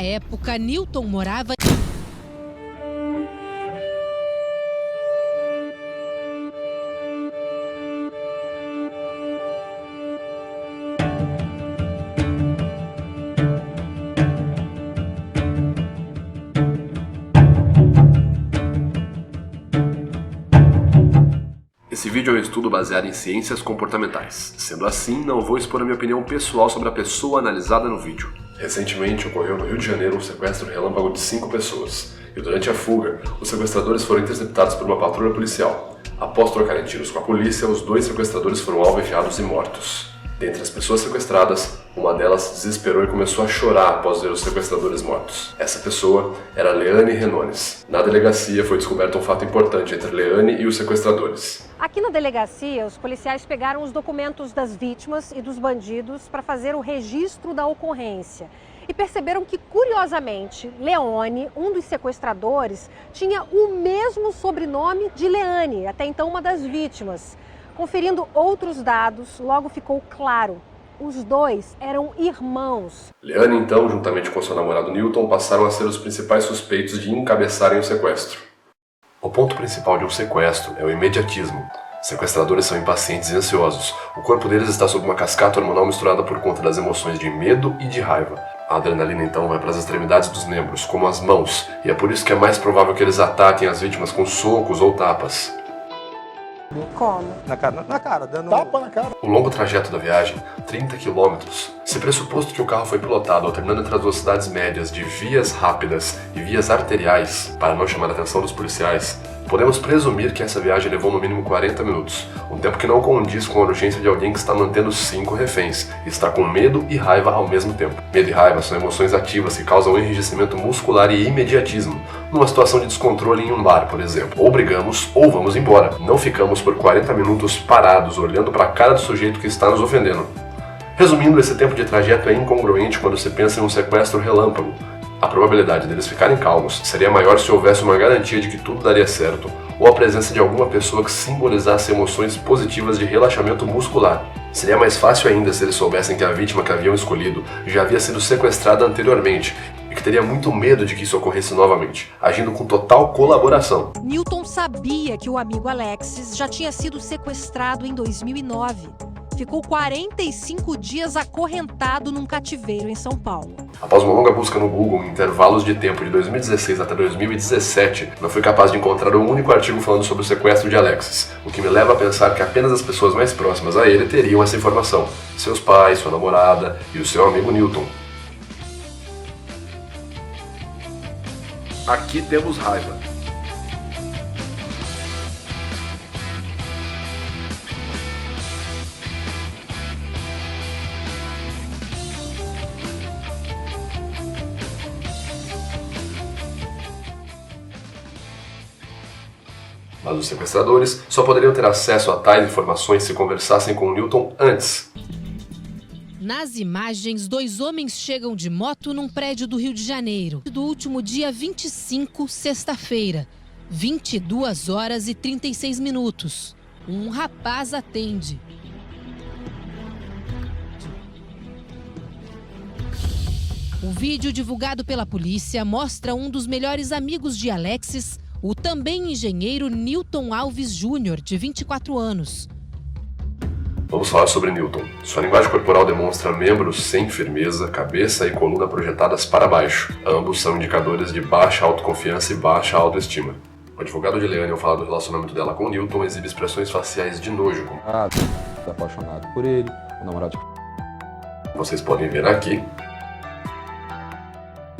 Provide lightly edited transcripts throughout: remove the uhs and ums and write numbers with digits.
época, Newton morava... Esse vídeo é um estudo baseado em ciências comportamentais. Sendo assim, não vou expor a minha opinião pessoal sobre a pessoa analisada no vídeo. Recentemente ocorreu no Rio de Janeiro um sequestro relâmpago de 5 pessoas, e durante a fuga, os sequestradores foram interceptados por uma patrulha policial. Após trocarem tiros com a polícia, os 2 sequestradores foram alvejados e mortos. Dentre as pessoas sequestradas, uma delas se desesperou e começou a chorar após ver os sequestradores mortos. Essa pessoa era Leane Renones. Na delegacia foi descoberto um fato importante entre Leane e os sequestradores. Aqui na delegacia, os policiais pegaram os documentos das vítimas e dos bandidos para fazer o registro da ocorrência. E perceberam que, curiosamente, Leone, um dos sequestradores, tinha o mesmo sobrenome de Leane, até então uma das vítimas. Conferindo outros dados, logo ficou claro, os 2 eram irmãos. Leane, então, juntamente com seu namorado Newton, passaram a ser os principais suspeitos de encabeçarem o sequestro. O ponto principal de um sequestro é o imediatismo. Sequestradores são impacientes e ansiosos. O corpo deles está sob uma cascata hormonal misturada por conta das emoções de medo e de raiva. A adrenalina, então, vai para as extremidades dos membros, como as mãos, e é por isso que é mais provável que eles ataquem as vítimas com socos ou tapas. Como? Na cara, dando... Tapa na cara. O longo trajeto da viagem, 30 km, se pressuposto que o carro foi pilotado alternando entre as velocidades médias de vias rápidas e vias arteriais, para não chamar a atenção dos policiais, podemos presumir que essa viagem levou no mínimo 40 minutos, um tempo que não condiz com a urgência de alguém que está mantendo 5 reféns e está com medo e raiva ao mesmo tempo. Medo e raiva são emoções ativas que causam enrijecimento muscular e imediatismo, numa situação de descontrole em um bar, por exemplo. Ou brigamos ou vamos embora. Não ficamos por 40 minutos parados olhando para a cara do sujeito que está nos ofendendo. Resumindo, esse tempo de trajeto é incongruente quando se pensa em um sequestro relâmpago. A probabilidade deles ficarem calmos seria maior se houvesse uma garantia de que tudo daria certo, ou a presença de alguma pessoa que simbolizasse emoções positivas de relaxamento muscular. Seria mais fácil ainda se eles soubessem que a vítima que haviam escolhido já havia sido sequestrada anteriormente e que teria muito medo de que isso ocorresse novamente, agindo com total colaboração. Newton sabia que o amigo Alexis já tinha sido sequestrado em 2009. Ficou 45 dias acorrentado num cativeiro em São Paulo. Após uma longa busca no Google, em intervalos de tempo de 2016 até 2017, não fui capaz de encontrar um único artigo falando sobre o sequestro de Alexis, o que me leva a pensar que apenas as pessoas mais próximas a ele teriam essa informação: seus pais, sua namorada e o seu amigo Newton. Aqui temos raiva. Mas os sequestradores só poderiam ter acesso a tais informações se conversassem com Newton antes. Nas imagens, 2 homens chegam de moto num prédio do Rio de Janeiro, do último dia 25, sexta-feira, 22 horas e 36 minutos. Um rapaz atende. O vídeo divulgado pela polícia mostra um dos melhores amigos de Alexis, o também engenheiro Newton Alves Júnior, de 24 anos. Vamos falar sobre Newton. Sua linguagem corporal demonstra membros sem firmeza, cabeça e coluna projetadas para baixo. Ambos são indicadores de baixa autoconfiança e baixa autoestima. O advogado de Leane, ao falar do relacionamento dela com Newton, exibe expressões faciais de nojo. Tá apaixonado por ele, o namorado... Vocês podem ver aqui.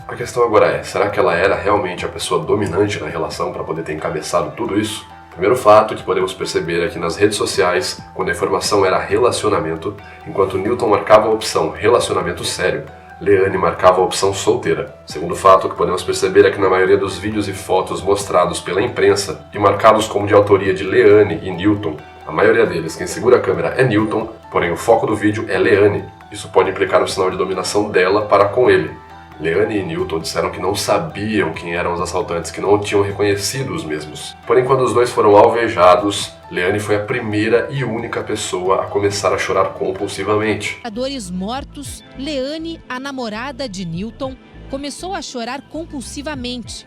A questão agora é, será que ela era realmente a pessoa dominante na relação para poder ter encabeçado tudo isso? O primeiro fato que podemos perceber é que nas redes sociais, quando a informação era relacionamento, enquanto Newton marcava a opção relacionamento sério, Leane marcava a opção solteira. Segundo fato que podemos perceber é que na maioria dos vídeos e fotos mostrados pela imprensa e marcados como de autoria de Leane e Newton, a maioria deles, quem segura a câmera é Newton, porém o foco do vídeo é Leane. Isso pode implicar um sinal de dominação dela para com ele. Leane e Newton disseram que não sabiam quem eram os assaltantes, que não tinham reconhecido os mesmos. Porém, quando os dois foram alvejados, Leane foi a primeira e única pessoa a começar a chorar compulsivamente. Mortos, Leane, a namorada de Newton, começou a chorar compulsivamente.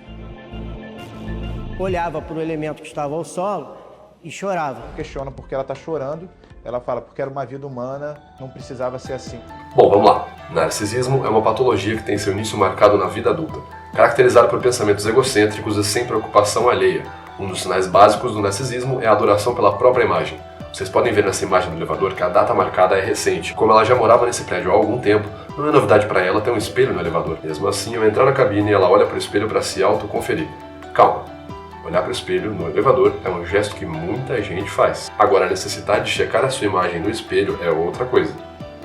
Olhava para o elemento que estava ao solo e chorava. Questiona por que ela está chorando. Ela fala, porque era uma vida humana, não precisava ser assim. Bom, vamos lá. Narcisismo é uma patologia que tem seu início marcado na vida adulta, caracterizada por pensamentos egocêntricos e sem preocupação alheia. Um dos sinais básicos do narcisismo é a adoração pela própria imagem. Vocês podem ver nessa imagem do elevador que a data marcada é recente. Como ela já morava nesse prédio há algum tempo, não é novidade para ela ter um espelho no elevador. Mesmo assim, ao entrar na cabine, ela olha para o espelho para se autoconferir. Calma. Olhar para o espelho no elevador é um gesto que muita gente faz. Agora, a necessidade de checar a sua imagem no espelho é outra coisa.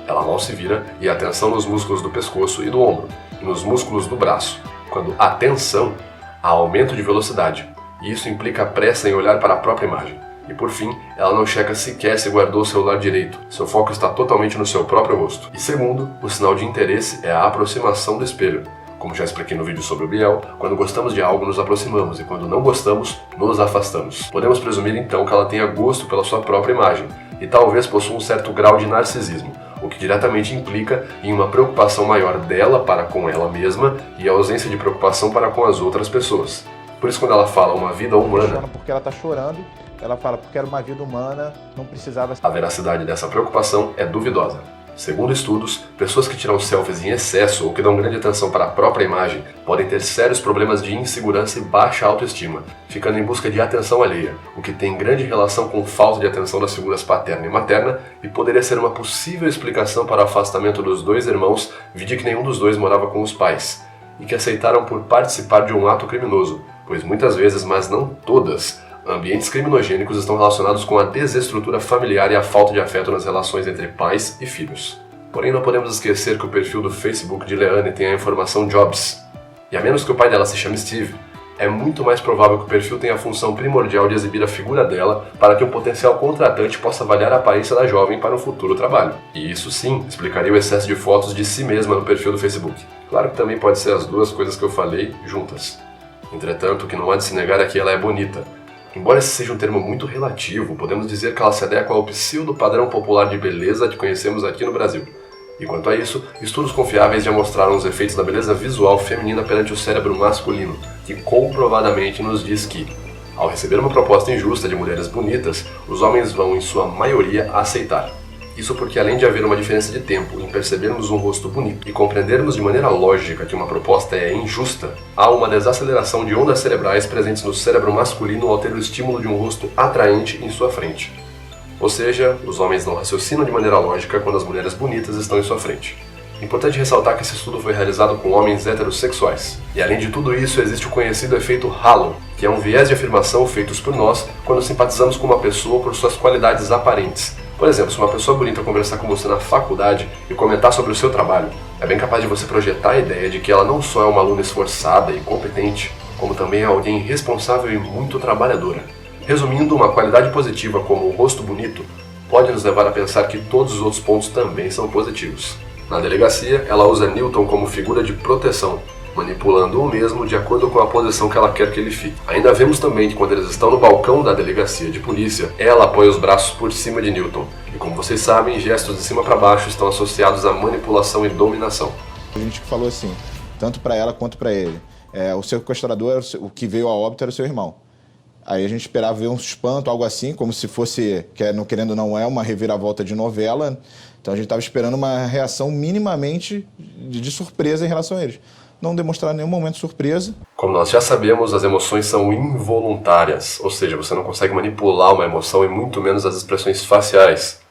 Ela mal se vira e a atenção nos músculos do pescoço e do ombro, e nos músculos do braço. Quando há tensão, há aumento de velocidade, e isso implica pressa em olhar para a própria imagem. E por fim, ela não checa sequer se guardou o celular direito, seu foco está totalmente no seu próprio rosto. E segundo, o sinal de interesse é a aproximação do espelho. Como já expliquei no vídeo sobre o Biel, quando gostamos de algo nos aproximamos e quando não gostamos, nos afastamos. Podemos presumir então que ela tenha gosto pela sua própria imagem e talvez possua um certo grau de narcisismo, o que diretamente implica em uma preocupação maior dela para com ela mesma e a ausência de preocupação para com as outras pessoas. Por isso, quando ela fala uma vida humana, Questiona porque ela está chorando. Ela fala, porque era uma vida humana, não precisava... A veracidade dessa preocupação é duvidosa. Segundo estudos, pessoas que tiram selfies em excesso ou que dão grande atenção para a própria imagem podem ter sérios problemas de insegurança e baixa autoestima, ficando em busca de atenção alheia, o que tem grande relação com falta de atenção das figuras paterna e materna e poderia ser uma possível explicação para o afastamento dos dois irmãos, vide que nenhum dos dois morava com os pais, e que aceitaram por participar de um ato criminoso, pois muitas vezes, mas não todas, ambientes criminogênicos estão relacionados com a desestrutura familiar e a falta de afeto nas relações entre pais e filhos. Porém, não podemos esquecer que o perfil do Facebook de Leane tem a informação Jobs. E a menos que o pai dela se chame Steve, é muito mais provável que o perfil tenha a função primordial de exibir a figura dela para que um potencial contratante possa avaliar a aparência da jovem para um futuro trabalho. E isso sim explicaria o excesso de fotos de si mesma no perfil do Facebook. Claro que também pode ser as duas coisas que eu falei juntas. Entretanto, o que não há de se negar é que ela é bonita. Embora esse seja um termo muito relativo, podemos dizer que ela se adequa ao pseudo-padrão popular de beleza que conhecemos aqui no Brasil. E quanto a isso, estudos confiáveis já mostraram os efeitos da beleza visual feminina perante o cérebro masculino, que comprovadamente nos diz que, ao receber uma proposta injusta de mulheres bonitas, os homens vão, em sua maioria, aceitar. Isso porque, além de haver uma diferença de tempo em percebermos um rosto bonito e compreendermos de maneira lógica que uma proposta é injusta, há uma desaceleração de ondas cerebrais presentes no cérebro masculino ao ter o estímulo de um rosto atraente em sua frente. Ou seja, os homens não raciocinam de maneira lógica quando as mulheres bonitas estão em sua frente. Importante ressaltar que esse estudo foi realizado com homens heterossexuais. E além de tudo isso, existe o conhecido efeito halo, que é um viés de afirmação feito por nós quando simpatizamos com uma pessoa por suas qualidades aparentes. Por exemplo, se uma pessoa bonita conversar com você na faculdade e comentar sobre o seu trabalho, é bem capaz de você projetar a ideia de que ela não só é uma aluna esforçada e competente, como também é alguém responsável e muito trabalhadora. Resumindo, uma qualidade positiva como o rosto bonito pode nos levar a pensar que todos os outros pontos também são positivos. Na delegacia, ela usa Newton como figura de proteção, manipulando o mesmo de acordo com a posição que ela quer que ele fique. Ainda vemos também que quando eles estão no balcão da delegacia de polícia, ela apoia os braços por cima de Newton. E como vocês sabem, gestos de cima para baixo estão associados à manipulação e dominação. A gente falou assim, tanto para ela quanto para ele. O sequestrador, o que veio a óbito era o seu irmão. Aí a gente esperava ver um espanto, algo assim, como se fosse, querendo ou não é, uma reviravolta de novela. Então a gente estava esperando uma reação minimamente de surpresa em relação a eles. Não demonstraram em nenhum momento surpresa. Como nós já sabemos, as emoções são involuntárias, ou seja, você não consegue manipular uma emoção e muito menos as expressões faciais.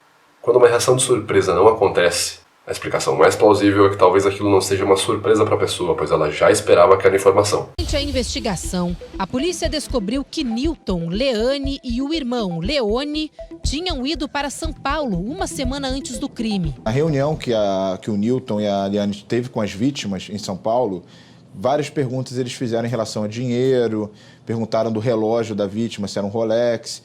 Quando uma reação de surpresa não acontece, a explicação mais plausível é que talvez aquilo não seja uma surpresa para a pessoa, pois ela já esperava aquela informação. Durante a investigação, a polícia descobriu que Newton, Leane e o irmão Leone tinham ido para São Paulo uma semana antes do crime. A reunião que o Newton e a Leane teve com as vítimas em São Paulo, várias perguntas eles fizeram em relação a dinheiro, perguntaram do relógio da vítima, se era um Rolex.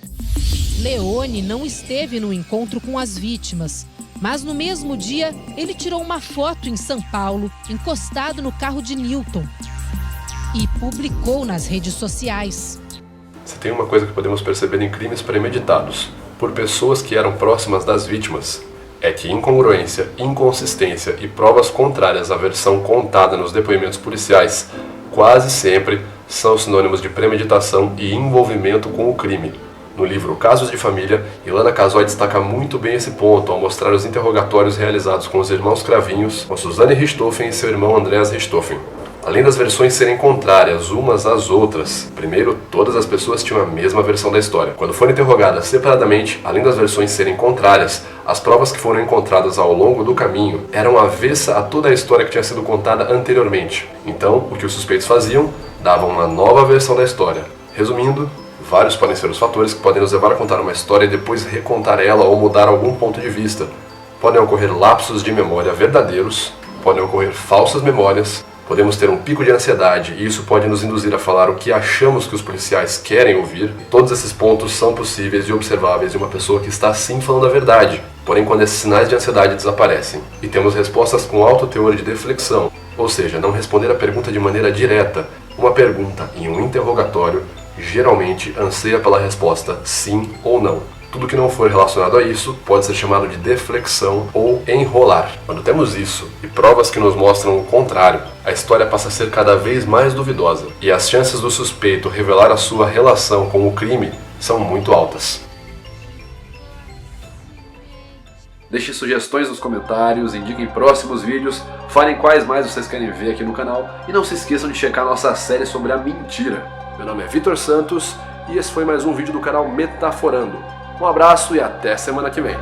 Leone não esteve no encontro com as vítimas, mas no mesmo dia ele tirou uma foto em São Paulo, encostado no carro de Newton, e publicou nas redes sociais. Se tem uma coisa que podemos perceber em crimes premeditados por pessoas que eram próximas das vítimas, é que incongruência, inconsistência e provas contrárias à versão contada nos depoimentos policiais quase sempre são sinônimos de premeditação e envolvimento com o crime. No livro Casos de Família, Ilana Casoy destaca muito bem esse ponto ao mostrar os interrogatórios realizados com os irmãos Cravinhos, com Suzane Richthofen e seu irmão Andreas Richthofen. Além das versões serem contrárias umas às outras, primeiro, todas as pessoas tinham a mesma versão da história. Quando foram interrogadas separadamente, além das versões serem contrárias, as provas que foram encontradas ao longo do caminho eram avessa a toda a história que tinha sido contada anteriormente. Então, o que os suspeitos faziam? Davam uma nova versão da história. Resumindo, vários podem ser os fatores que podem nos levar a contar uma história e depois recontar ela ou mudar algum ponto de vista. Podem ocorrer lapsos de memória verdadeiros, podem ocorrer falsas memórias, podemos ter um pico de ansiedade e isso pode nos induzir a falar o que achamos que os policiais querem ouvir. Todos esses pontos são possíveis e observáveis de uma pessoa que está sim falando a verdade, porém quando esses sinais de ansiedade desaparecem e temos respostas com alto teor de deflexão, ou seja, não responder a pergunta de maneira direta, uma pergunta em um interrogatório geralmente anseia pela resposta sim ou não. Tudo que não for relacionado a isso pode ser chamado de deflexão ou enrolar. Quando temos isso e provas que nos mostram o contrário, a história passa a ser cada vez mais duvidosa e as chances do suspeito revelar a sua relação com o crime são muito altas. Deixe sugestões nos comentários, indiquem próximos vídeos, falem quais mais vocês querem ver aqui no canal e não se esqueçam de checar nossa série sobre a mentira. Meu nome é Vitor Santos e esse foi mais um vídeo do canal Metaforando. Um abraço e até semana que vem.